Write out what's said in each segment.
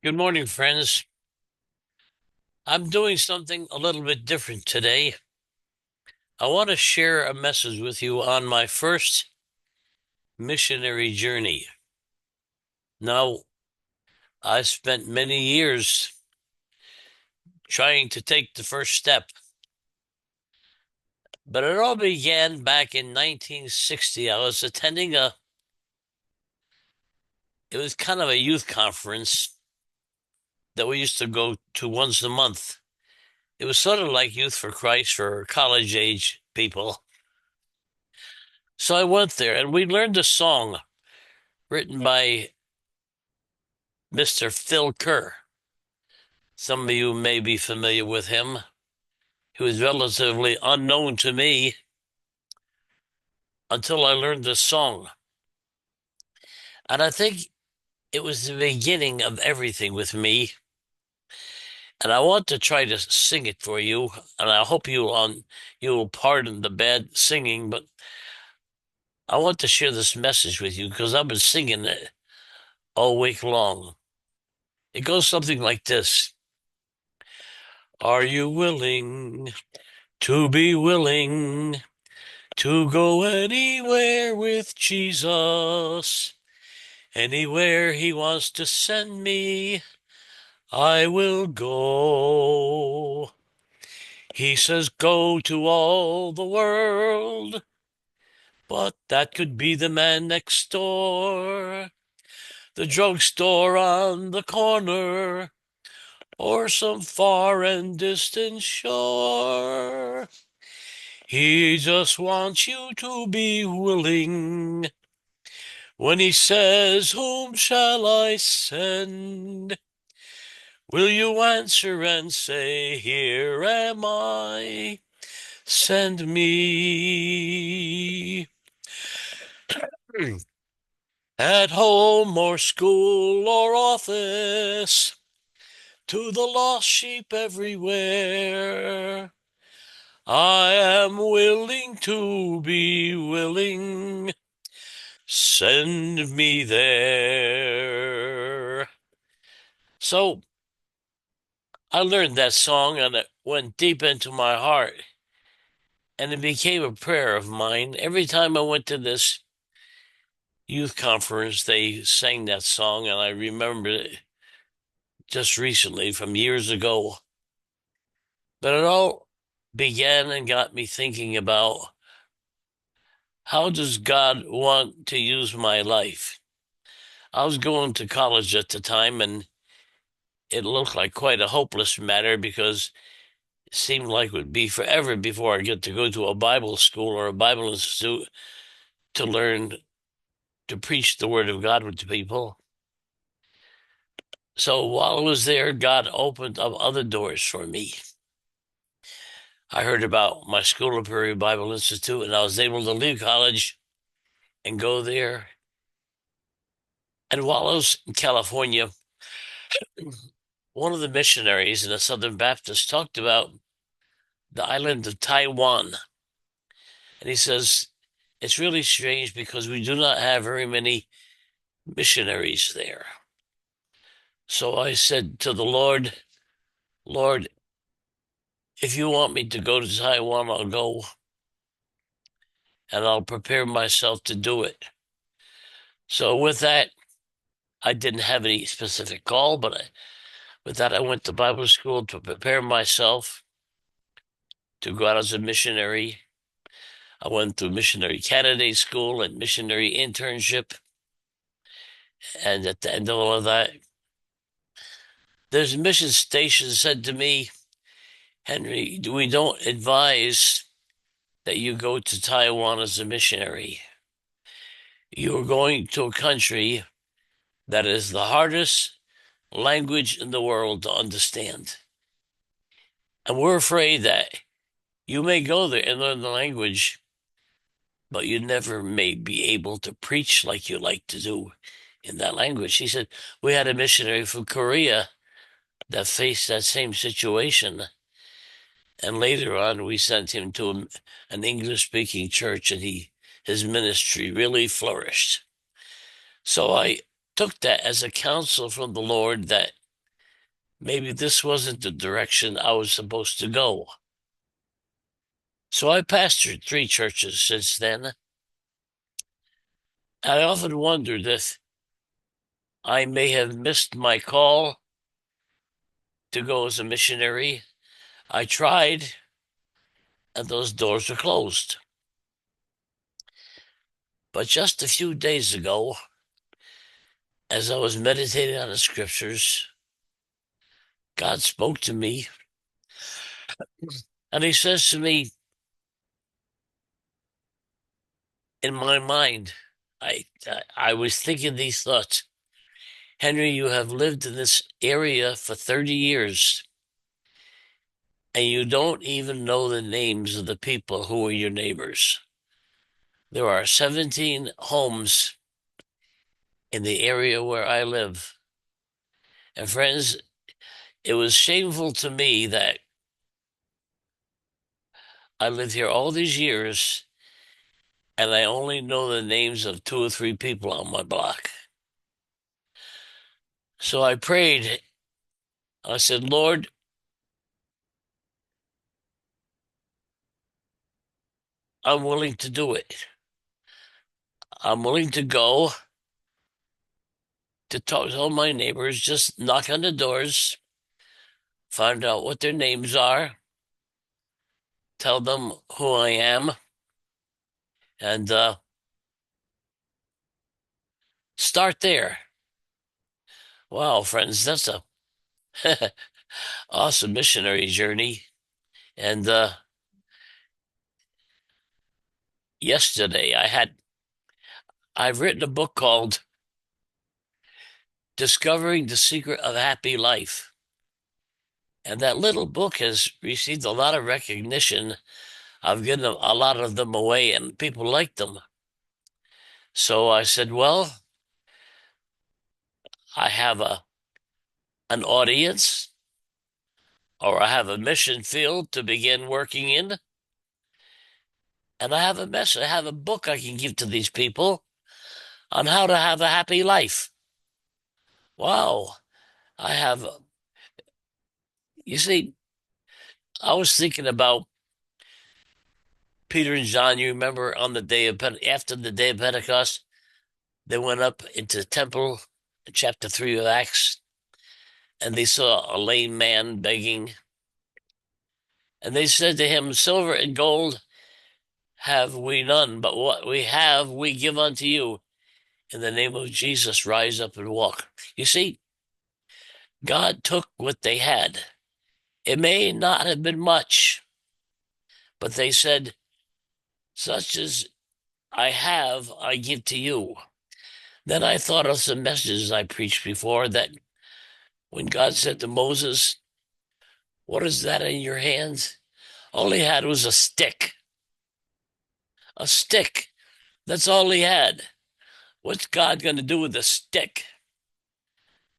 Good morning, friends. I'm doing something a little bit different today. I want to share a message with you on my first missionary journey. Now, I spent many years trying to take the first step, but it all began back in 1960. I was attending it was kind of a youth conference that we used to go to once a month. It was sort of like Youth for Christ for college age people. So I went there and we learned a song written by Mr. Phil Kerr. Some of you may be familiar with him. He was relatively unknown to me until I learned this song. And I think it was the beginning of everything with me. And I want to try to sing it for you. And I hope you'll pardon the bad singing, but I want to share this message with you because I've been singing it all week long. It goes something like this. Are you willing to be willing to go anywhere with Jesus? Anywhere he wants to send me, I will go. He says, go to all the world, but that could be the man next door, the drugstore on the corner, or some far and distant shore. He just wants you to be willing. When he says, whom shall I send? Will you answer and say, here am I, send me? At home or school or office, to the lost sheep everywhere, I am willing to be willing, send me there. So I learned that song and it went deep into my heart. And it became a prayer of mine. Every time I went to this youth conference, they sang that song, and I remember it just recently from years ago. But it all began and got me thinking about how does God want to use my life? I was going to college at the time, and it looked like quite a hopeless matter because it seemed like it would be forever before I get to go to a Bible school or a Bible institute to learn to preach the word of God to people. So while I was there, God opened up other doors for me. I heard about my school of Prairie Bible Institute, and I was able to leave college and go there. And while I was in California, one of the missionaries in the Southern Baptist talked about the island of Taiwan. And he says, it's really strange because we do not have very many missionaries there. So I said to the Lord, Lord, if you want me to go to Taiwan, I'll go and I'll prepare myself to do it. So with that, I didn't have any specific goal, but with that, I went to Bible school to prepare myself to go out as a missionary. I went through missionary candidate school and missionary internship. And at the end of all of that, there's a mission station said to me, Henry, we don't advise that you go to Taiwan as a missionary. You are going to a country that is the hardest language in the world to understand. And we're afraid that you may go there and learn the language, but you never may be able to preach like you like to do in that language. He said, we had a missionary from Korea that faced that same situation. And later on, we sent him to an English speaking church, and his ministry really flourished. So I took that as a counsel from the Lord that maybe this wasn't the direction I was supposed to go. So I pastored 3 churches since then. I often wondered if I may have missed my call to go as a missionary. I tried, and those doors were closed. But just a few days ago, as I was meditating on the scriptures, God spoke to me, and He says to me, in my mind, I was thinking these thoughts. Henry, you have lived in this area for 30 years, and you don't even know the names of the people who are your neighbors. There are 17 homes in the area where I live. And friends, it was shameful to me that I lived here all these years and I only know the names of 2 or 3 people on my block. So I prayed. I said, Lord, I'm willing to do it. I'm willing to go to talk to all my neighbors, just knock on the doors, find out what their names are, tell them who I am, and start there. Wow, friends, that's a awesome missionary journey. And yesterday I've written a book called Discovering the Secret of Happy Life. And that little book has received a lot of recognition. I've given a lot of them away and people like them. So I said, well, I have an audience or I have a mission field to begin working in. And I have a message, I have a book I can give to these people on how to have a happy life. Wow. I have, you see, I was thinking about Peter and John. You remember on the day of after the day of Pentecost, they went up into the temple, chapter 3 of Acts, and they saw a lame man begging. And they said to him, silver and gold have we none, but what we have we give unto you. In the name of Jesus, rise up and walk. You see, God took what they had. It may not have been much, but they said, such as I have, I give to you. Then I thought of some messages I preached before that when God said to Moses, what is that in your hands? All he had was a stick. A stick. That's all he had. What's God going to do with a stick?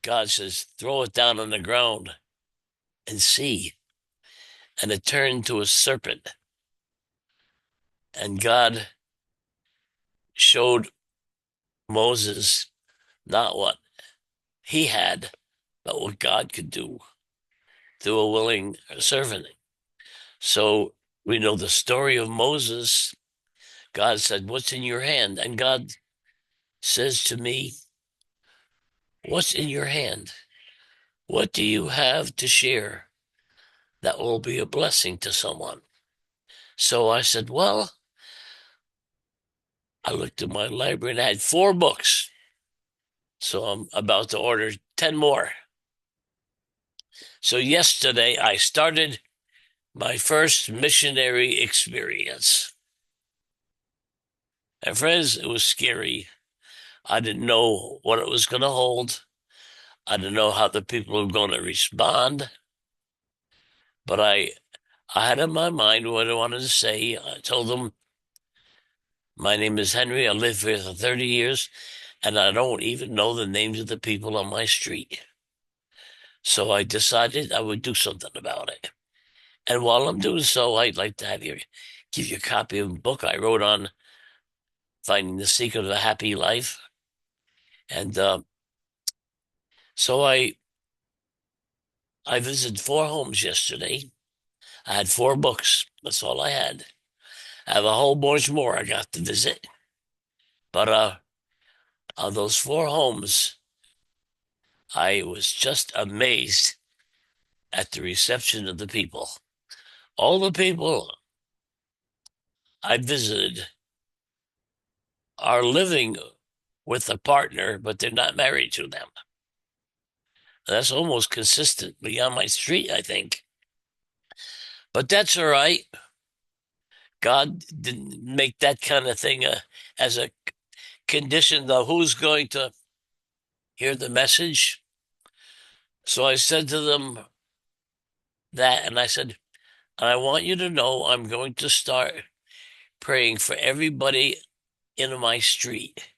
God says, throw it down on the ground and see. And it turned to a serpent. And God showed Moses not what he had, but what God could do through a willing servant. So we know the story of Moses. God said, what's in your hand? And God says to me, what's in your hand? What do you have to share that will be a blessing to someone? So I said, well, I looked at my library and I had 4 books. So I'm about to order 10 more. So yesterday I started my first missionary experience. And friends, it was scary. I didn't know what it was going to hold. I didn't know how the people were going to respond. But I had in my mind what I wanted to say. I told them, my name is Henry. I lived here for 30 years, and I don't even know the names of the people on my street. So I decided I would do something about it. And while I'm doing so, I'd like to give you a copy of a book I wrote on finding the secret of a happy life. And so I visited 4 homes yesterday. I had 4 books. That's all I had. I have a whole bunch more I got to visit. But on those 4 homes, I was just amazed at the reception of the people. All the people I visited are living with a partner, but they're not married to them. That's almost consistently on my street, I think. But that's all right. God didn't make that kind of thing as a condition of who's going to hear the message. So I said to them that, and I said, I want you to know I'm going to start praying for everybody in my street.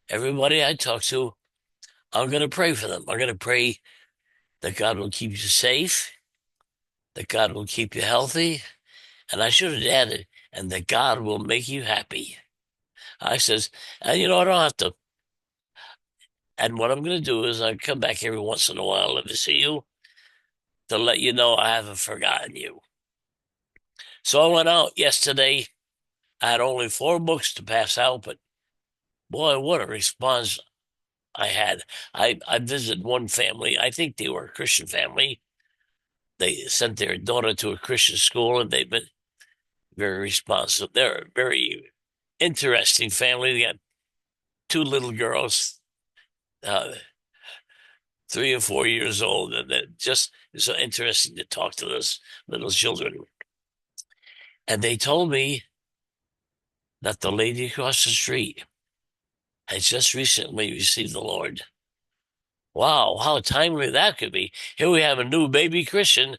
Everybody I talk to, I'm going to pray for them. I'm going to pray that God will keep you safe, that God will keep you healthy. And I should have added, and that God will make you happy. I says, and I don't have to. And what I'm going to do is I come back every once in a while to visit you to let you know I haven't forgotten you. So I went out yesterday. I had only 4 books to pass out, but boy, what a response I had. I visited one family. I think they were a Christian family. They sent their daughter to a Christian school, and they've been very responsive. They're a very interesting family. They got 2 little girls, uh, 3 or 4 years old, and it just is so interesting to talk to those little children. And they told me that the lady across the street had just recently received the Lord. Wow, how timely that could be. Here we have a new baby Christian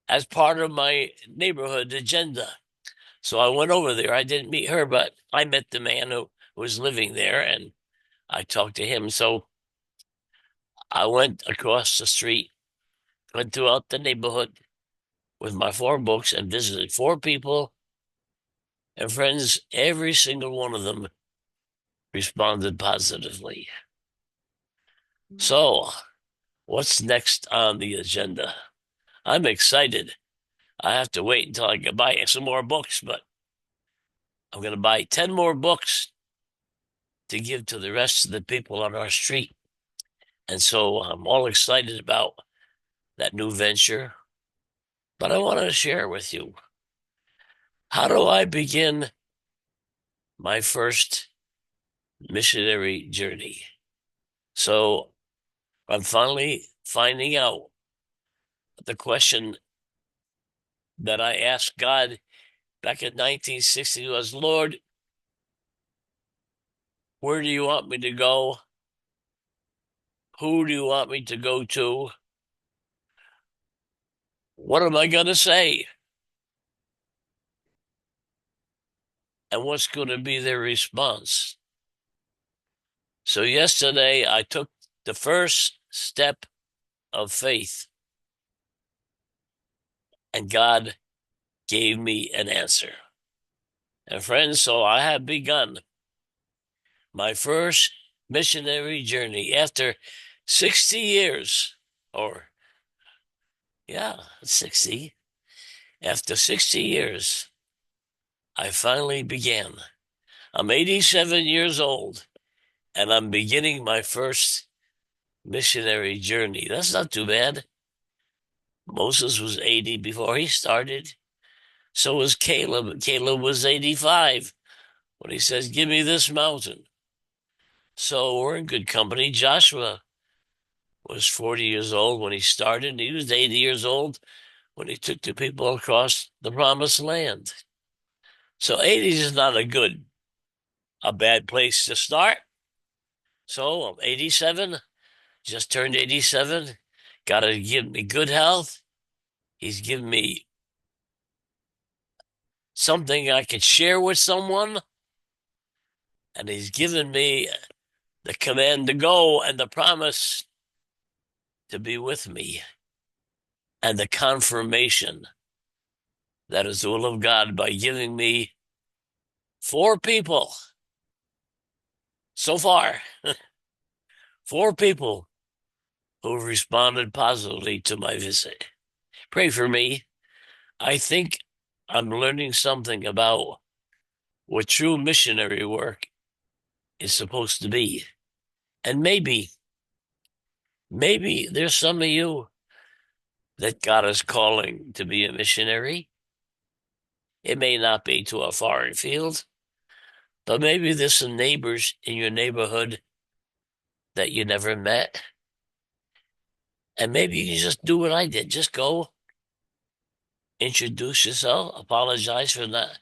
as part of my neighborhood agenda. So I went over there. I didn't meet her, but I met the man who was living there and I talked to him. So I went across the street, went throughout the neighborhood with my 4 books and visited 4 people. And friends, every single one of them responded positively. So, what's next on the agenda? I'm excited. I have to wait until I can buy some more books, but I'm going to buy 10 more books to give to the rest of the people on our street. And so I'm all excited about that new venture. But I want to share with you, how do I begin my first missionary journey? So I'm finally finding out the question that I asked God back in 1960 was, Lord, where do you want me to go? Who do you want me to go to? What am I going to say? And what's going to be their response? So yesterday I took the first step of faith, and God gave me an answer. And friends, so I have begun my first missionary journey after 60 years, or yeah, 60. After 60 years, I finally began. I'm 87 years old, and I'm beginning my first missionary journey. That's not too bad. Moses was 80 before he started. So was Caleb. Caleb was 85 when he says, give me this mountain. So we're in good company. Joshua was 40 years old when he started. He was 80 years old when he took the people across the promised land. So 80 is not a bad place to start. So I'm 87, just turned 87. Got to give me good health. He's given me something I can share with someone. And he's given me the command to go and the promise to be with me and the confirmation that is the will of God by giving me 4 people so far, 4 people who responded positively to my visit. Pray for me. I think I'm learning something about what true missionary work is supposed to be. And maybe there's some of you that God is calling to be a missionary. It may not be to a foreign field, but maybe there's some neighbors in your neighborhood that you never met. And maybe you can just do what I did. Just go, introduce yourself, apologize for not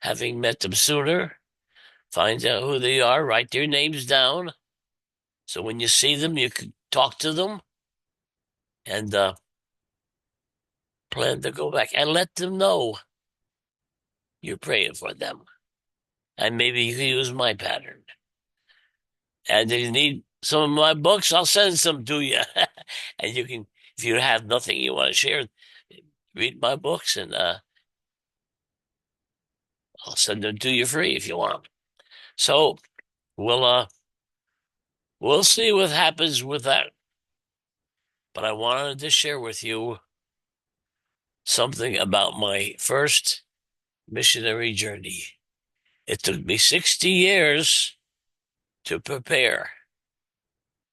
having met them sooner, find out who they are, write their names down. So when you see them, you can talk to them and plan to go back and let them know you're praying for them. And maybe you can use my pattern. And if you need some of my books, I'll send some to you. And you can, if you have nothing you want to share, read my books and I'll send them to you free if you want. So we'll we'll see what happens with that. But I wanted to share with you something about my first missionary journey. It took me 60 years to prepare,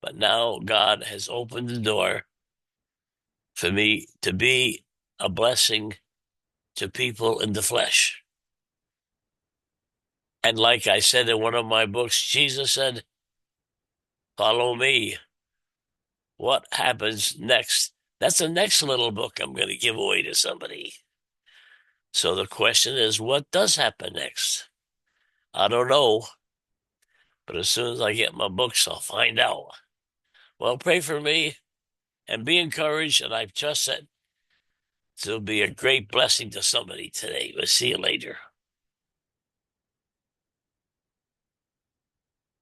but now God has opened the door for me to be a blessing to people in the flesh. And like I said in one of my books, Jesus said, follow me. What happens next? That's the next little book I'm going to give away to somebody. So the question is, what does happen next? I don't know, but as soon as I get my books, I'll find out. Well, pray for me and be encouraged, and I trust that it'll be a great blessing to somebody today. We'll see you later.